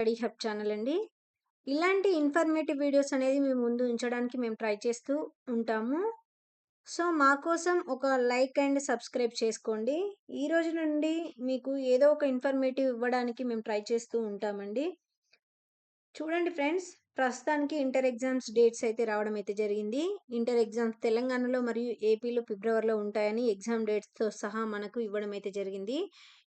Study hub channel అండి. ఇలాంటి informative videos అనేది మేము ముందు ఉంచడానికి మేము ట్రై చేస్తూ ఉంటాము. సో, మా కోసం ఒక లైక్ అండ్ సబ్స్క్రైబ్ చేసుకోండి. ఈ రోజు నుండి మీకు ఏదో ఒక ఇన్ఫర్మేటివ్ ఇవ్వడానికి మేము ట్రై చేస్తూ ఉంటామండి. చూడండి ఫ్రెండ్స్, ప్రస్తుతానికి ఇంటర్ ఎగ్జామ్స్ డేట్స్ అయితే రావడం అయితే జరిగింది. ఇంటర్ ఎగ్జామ్స్ తెలంగాణలో మరియు ఏపీలో ఫిబ్రవరిలో ఉంటాయని ఎగ్జామ్ డేట్స్‌తో సహా మనకు ఇవ్వడం అయితే జరిగింది.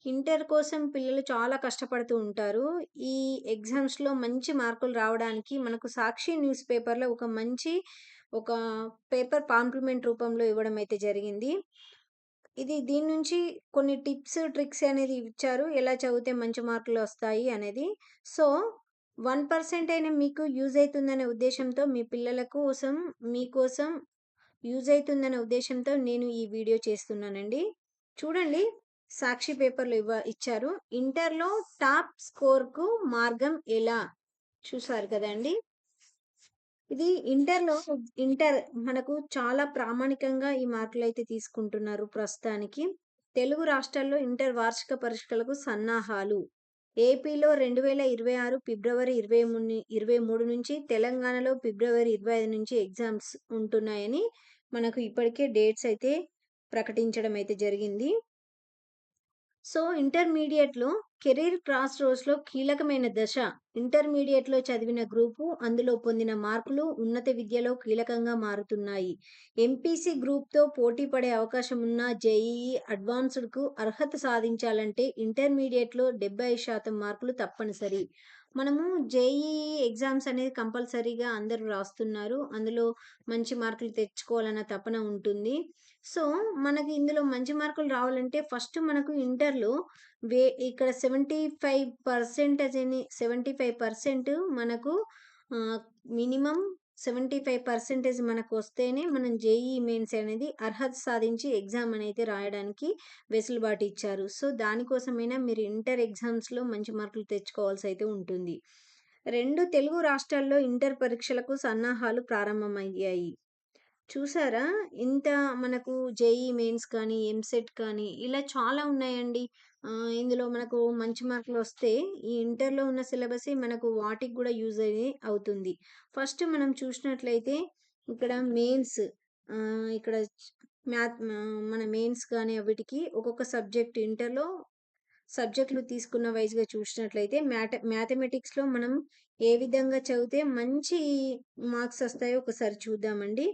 ఇంటర్ కోసం పిల్లలు చాలా కష్టపడుతూ ఉంటారు. ఈ ఎగ్జామ్స్‌లో మంచి మార్కులు రావడానికి మనకు సాక్షి న్యూస్ పేపర్‌లో ఒక పేపర్ కాంప్లిమెంట్ రూపంలో ఇవ్వడం అయితే జరిగింది. దీని నుంచి కొన్ని టిప్స్, ట్రిక్స్ అనేది ఇచ్చారు. ఎలా చదివితే మంచి మార్కులొస్తాయి అనేది. సో, 1% అయినా మీకు యూజ్ అయితుందనే ఉద్దేశ్యంతో మీ పిల్లల కోసం, మీకోసం యూజ్ అయితుందనే ఉద్దేశ్యంతో నేను ఈ వీడియో చేస్తున్నానండి. చూడండి, సాక్షి పేపర్‌లో ఇచ్చారు. ఇంటర్‌లో టాప్ స్కోర్‌కు మార్గం ఎలా? చూసారు కదండీ! ఇది ఇంటర్ మనకు చాలా ప్రామాణికంగా ఈ మార్కులైతే తీసుకుంటున్నారు ప్రస్తుతానికి. తెలుగు రాష్ట్రాల్లో ఇంటర్ వార్షిక పరీక్షలకు సన్నాహాలు. ఏపీలో 2026 ఫిబ్రవరి 23 నుంచి, తెలంగాణలో ఫిబ్రవరి 25 నుంచి ఎగ్జామ్స్ ఉంటున్నాయని మనకు ఇప్పటికే డేట్స్ అయితే ప్రకటించడం అయితే జరిగింది. సో, ఇంటర్మీడియేట్‌లో కెరీర్ క్రాస్ రోడ్స్‌లో కీలకమైన దశ. ఇంటర్మీడియేట్‌లో చదివిన గ్రూపు, అందులో పొందిన మార్కులు ఉన్నత విద్యలో కీలకంగా మారుతున్నాయి. ఎంపీసీ గ్రూప్‌తో పోటీ పడే అవకాశం ఉన్న జేఈఈ అడ్వాన్స్‌డ్‌కు అర్హత సాధించాలంటే ఇంటర్మీడియేట్‌లో 75% మార్కులు తప్పనిసరి. మనము జేఈఈ ఎగ్జామ్స్ అనేది కంపల్సరీగా అందరూ రాస్తున్నారు. అందులో మంచి మార్కులు తెచ్చుకోవాలన్న తపన ఉంటుంది. సో, మనకి ఇందులో మంచి మార్కులు రావాలంటే ఫస్ట్ మనకు ఇంటర్‌లో ఇక్కడ 75% మనకు ఆహ్, మినిమమ్ 75% మనకొస్తేనే మనం జేఈఈ మెయిన్స్ అనేది అర్హత సాధించి ఎగ్జామ్ అనేది రాయడానికి వెసులుబాటు ఇచ్చారు. సో, దానికోసమైనా మీరు ఇంటర్ ఎగ్జామ్స్‌లో మంచి మార్కులు తెచ్చుకోవాల్సయితే ఉంటుంది. 2 తెలుగు రాష్ట్రాల్లో ఇంటర్ పరీక్షలకు సన్నాహాలు ప్రారంభమయ్యాయి. చూసారా? ఇంత మనకు జేఈఈ మెయిన్స్ కానీ, ఎంసెట్ కానీ ఇలా చాలా ఉన్నాయండి. ఇందులో మనకు మంచి మార్కులొస్తే ఈ ఇంటర్‌లో ఉన్న సిలబసే మనకు వాటికి గూడా అవుతుంది. ఫస్ట్ మనం చూసినట్లయితే ఇక్కడ మెయిన్స్ ఇక్కడ మన మెయిన్స్ కానీ వీటికి ఒక్కొక్క సబ్జెక్ట్ ఇంటర్‌లో సబ్జెక్టులు తీసుకున్న వైస్‌గా చూసినట్లయితే మ్యాథమెటిక్స్‌లో మనం ఏ విధంగా చదివితే మంచి మార్క్స్ వస్తాయో ఒకసారి చూద్దామండి.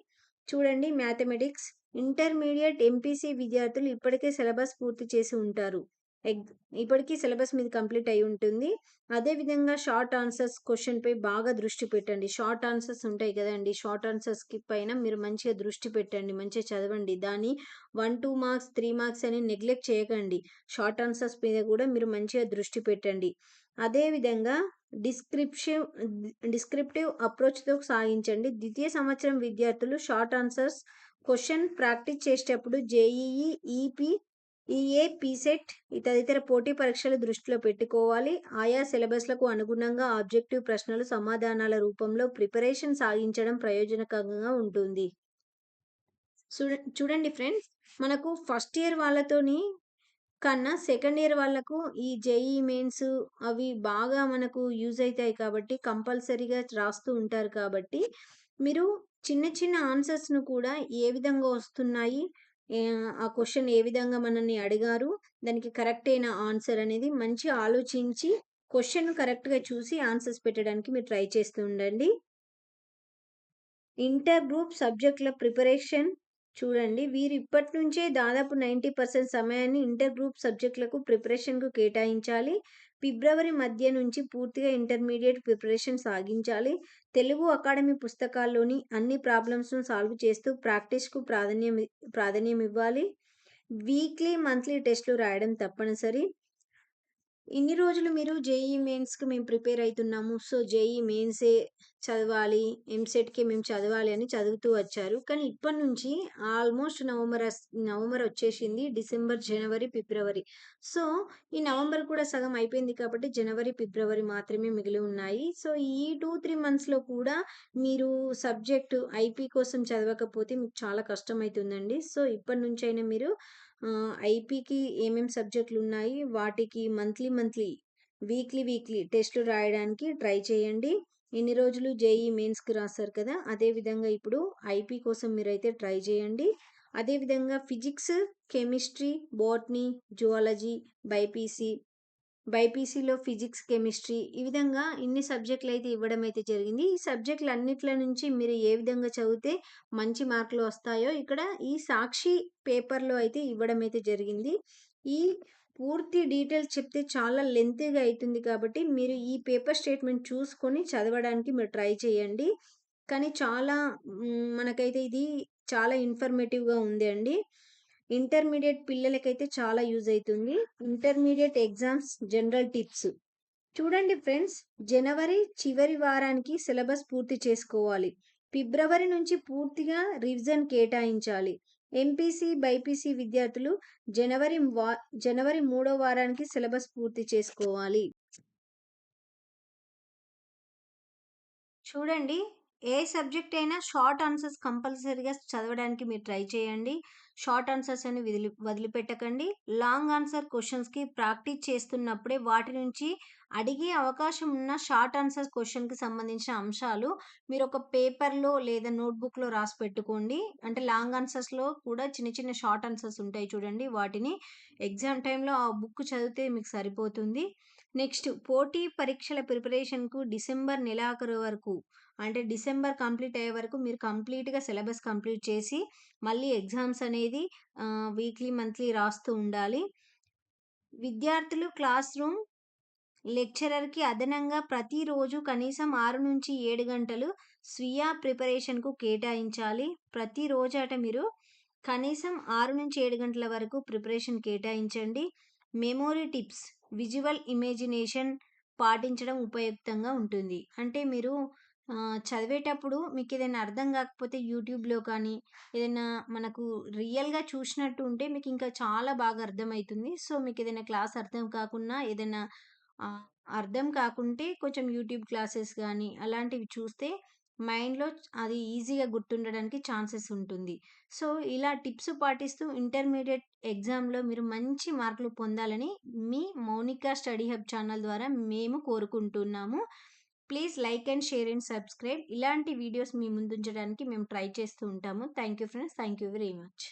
చూడండి, మ్యాథమెటిక్స్ ఇంటర్మీడియేట్ ఎంపీసీ విద్యార్థులు ఇప్పటికే సిలబస్ పూర్తి చేసి ఉంటారు. ఎగ్ ఇప్పటికి సిలబస్ మీది కంప్లీట్ అయ్యి ఉంటుంది. అదే విధంగా షార్ట్ ఆన్సర్స్ క్వెషన్‌పై బాగా దృష్టి పెట్టండి. షార్ట్ ఆన్సర్స్ ఉంటాయి కదండీ! షార్ట్ ఆన్సర్స్‌కి పైన మీరు మంచిగా దృష్టి పెట్టండి. మంచిగా చదవండి. దాన్ని 1, 2 మార్క్స్, 3 మార్క్స్ అని నెగ్లెక్ట్ చేయకండి. షార్ట్ ఆన్సర్స్ మీద కూడా మీరు మంచిగా దృష్టి పెట్టండి. అదే విధంగా డిస్క్రిప్షివ్ డిస్క్రిప్టివ్ అప్రోచ్‌తో సాగించండి. ద్వితీయ సంవత్సరం విద్యార్థులు షార్ట్ ఆన్సర్స్ క్వెషన్ ప్రాక్టీస్ చేసేటప్పుడు జేఈఈ, ఈఏ, పీసెట్ తదితర పోటీ పరీక్షలు దృష్టిలో పెట్టుకోవాలి. ఆయా సిలబస్‌లకు అనుగుణంగా ఆబ్జెక్టివ్ ప్రశ్నలు, సమాధానాల రూపంలో ప్రిపరేషన్ సాగించడం ప్రయోజనకరంగా ఉంటుంది. చూడండి ఫ్రెండ్స్, మనకు ఫస్ట్ ఇయర్ వాళ్ళతోని కన్నా సెకండ్ ఇయర్ వాళ్ళకు ఈ జేఈఈ మెయిన్స్ అవి బాగా మనకు యూజ్ అయితాయి కాబట్టి కంపల్సరీగా రాస్తూ ఉంటారు కాబట్టి మీరు చిన్న చిన్న ఆన్సర్స్‌ను కూడా ఏ విధంగా వస్తున్నాయి, ఆ క్వెషన్ ఏ విధంగా మనల్ని అడిగారు, దానికి కరెక్ట్ అయిన ఆన్సర్ అనేది మంచిగా ఆలోచించి క్వెషన్ కరెక్ట్‌గా చూసి ఆన్సర్స్ పెట్టడానికి మీరు ట్రై చేస్తూ ఉండండి. ఇంటర్ గ్రూప్ సబ్జెక్టుల ప్రిపరేషన్ చూడండి. వీరు ఇప్పటి నుంచే దాదాపు 90% సమయాన్ని ఇంటర్ గ్రూప్ సబ్జెక్టులకు ప్రిపరేషన్‌కు కేటాయించాలి. ఫిబ్రవరి మధ్య నుంచి పూర్తిగా ఇంటర్మీడియేట్ ప్రిపరేషన్ సాగించాలి. తెలుగు అకాడమీ పుస్తకాల్లోని అన్ని ప్రాబ్లమ్స్‌ను సాల్వ్ చేస్తూ ప్రాక్టీస్‌కు ప్రాధాన్యం ఇవ్వాలి. వీక్లీ, మంత్లీ టెస్ట్‌లు రాయడం తప్పనిసరి. ఇన్ని రోజులు మీరు జేఈఈ మెయిన్స్‌కి మేము ప్రిపేర్ అయితున్నాము. సో, జేఈఈ మెయిన్సే చదవాలి, ఎంసెట్‌కే మేము చదవాలి అని చదువుతూ వచ్చారు. కానీ ఇప్పటి నుంచి ఆల్మోస్ట్ నవంబర్ వచ్చేసింది. డిసెంబర్, జనవరి, ఫిబ్రవరి. సో, ఈ నవంబర్ కూడా సగం అయిపోయింది కాబట్టి జనవరి, ఫిబ్రవరి మాత్రమే మిగిలి ఉన్నాయి. సో, ఈ 2, 3 మంత్స్‌లో కూడా మీరు సబ్జెక్ట్ ఐపీ కోసం చదవకపోతే మీకు చాలా కష్టమైతుందండి. సో, ఇప్పటి నుంచైనా మీరు ఐపీకి ఏమేం సబ్జెక్టులున్నాయి, వాటికి మంత్లీ వీక్లీ టెస్టులు రాయడానికి ట్రై చేయండి. ఇన్ని రోజులు జేఈఈ మెయిన్స్‌కి రాసారు కదా! అదే విధంగా ఇప్పుడు ఐపీ కోసం మీరైతే ట్రై చేయండి. అదే విధంగా physics, chemistry, botany, zoology, BiPC, బైపీసీలో ఫిజిక్స్, కెమిస్ట్రీ ఈ విధంగా ఇన్ని సబ్జెక్టులయితే ఇవ్వడం అయితే జరిగింది. ఈ సబ్జెక్టులన్నిట్ల నుంచి మీరు ఏ విధంగా చదివితే మంచి మార్కులు వస్తాయో ఇక్కడ ఈ సాక్షి పేపర్‌లో అయితే ఇవ్వడం అయితే జరిగింది. ఈ పూర్తి డీటెయిల్స్ చెప్తే చాలా లెంతీగా అయితుంది కాబట్టి మీరు ఈ పేపర్ స్టేట్‌మెంట్ చూసుకొని చదవడానికి మీరు ట్రై చేయండి. కానీ చాలా మనకైతే ఇది చాలా ఇన్ఫర్మేటివ్‌గా ఉంది అండి. ఇంటర్మీడియేట్ పిల్లలకైతే చాలా యూజ్ అయితుంది. Intermediate exams general tips. చూడండి ఫ్రెండ్స్, జనవరి చివరి వారానికి సిలబస్ పూర్తి చేసుకోవాలి. ఫిబ్రవరి నుంచి పూర్తిగా రివిజన్ కేటాయించాలి. ఎంపీసీ, బైపీసీ విద్యార్థులు జనవరి మూడో వారానికి సిలబస్ పూర్తి చేసుకోవాలి. చూడండి, ఏ సబ్జెక్ట్ అయినా షార్ట్ ఆన్సర్స్ కంపల్సరీగా చదవడానికి మీరు ట్రై చేయండి. షార్ట్ ఆన్సర్స్ అని వదిలిపెట్టకండి. లాంగ్ ఆన్సర్ క్వశ్చన్స్‌కి ప్రాక్టీస్ చేస్తున్నప్పుడే వాటి నుంచి అడిగే అవకాశం ఉన్న షార్ట్ ఆన్సర్స్ క్వశ్చన్‌కి సంబంధించిన అంశాలు మీరు ఒక పేపర్‌లో లేదా నోట్‌బుక్‌లో రాసి పెట్టుకోండి. అంటే లాంగ్ ఆన్సర్స్‌లో కూడా చిన్న చిన్న షార్ట్ ఆన్సర్స్ ఉంటాయి చూడండి. వాటిని ఎగ్జామ్ టైమ్‌లో ఆ బుక్ చదివితే మీకు సరిపోతుంది. నెక్స్ట్ పోటీ పరీక్షల ప్రిపరేషన్‌కు డిసెంబర్ నెలాఖరు వరకు అంటే డిసెంబర్ కంప్లీట్ అయ్యే వరకు మీరు కంప్లీట్‌గా సిలబస్ కంప్లీట్ చేసి మళ్ళీ ఎగ్జామ్స్ అనేది వీక్లీ, మంత్లీ రాస్తూ ఉండాలి. విద్యార్థులు క్లాస్ రూమ్ లెక్చరర్‌కి అదనంగా ప్రతిరోజు కనీసం 6-7 గంటలు స్వీయ ప్రిపరేషన్‌కు కేటాయించాలి. ప్రతిరోజట మీరు కనీసం 6-7 గంటల వరకు ప్రిపరేషన్ కేటాయించండి. మెమోరీ టిప్స్, విజువల్ ఇమేజినేషన్ పాటించడం ఉపయుక్తంగా ఉంటుంది. అంటే మీరు చదివేటప్పుడు మీకేదైనా అర్థం కాకపోతే యూట్యూబ్‌లో కానీ, ఏదైనా మనకు రియల్‌గా చూసినట్టు ఉంటే మీకింకా చాలా బాగా అర్థమైతుంది. సో, మీకేదైనా క్లాస్ అర్థం కాకున్నా, ఏదైనా అర్థం కాకుంటే కొంచెం యూట్యూబ్ క్లాసెస్ గానీ, అలాంటివి చూస్తే మైండ్‌లో అది ఈజీగా గుర్తుండడానికి ఛాన్సెస్ ఉంటుంది. సో, ఇలా టిప్స్ పాటిస్తూ ఇంటర్మీడియేట్ ఎగ్జామ్‌లో మీరు మంచి మార్కులు పొందాలని మీ మౌనిక స్టడీ హబ్ ఛానల్ ద్వారా మేము కోరుకుంటున్నాము. Please like and share and subscribe. ఇలాంటి వీడియోస్ మీ ముందుంచడానికి మేము ట్రై చేస్తూ ఉంటాము. Thank you friends. Thank you very much.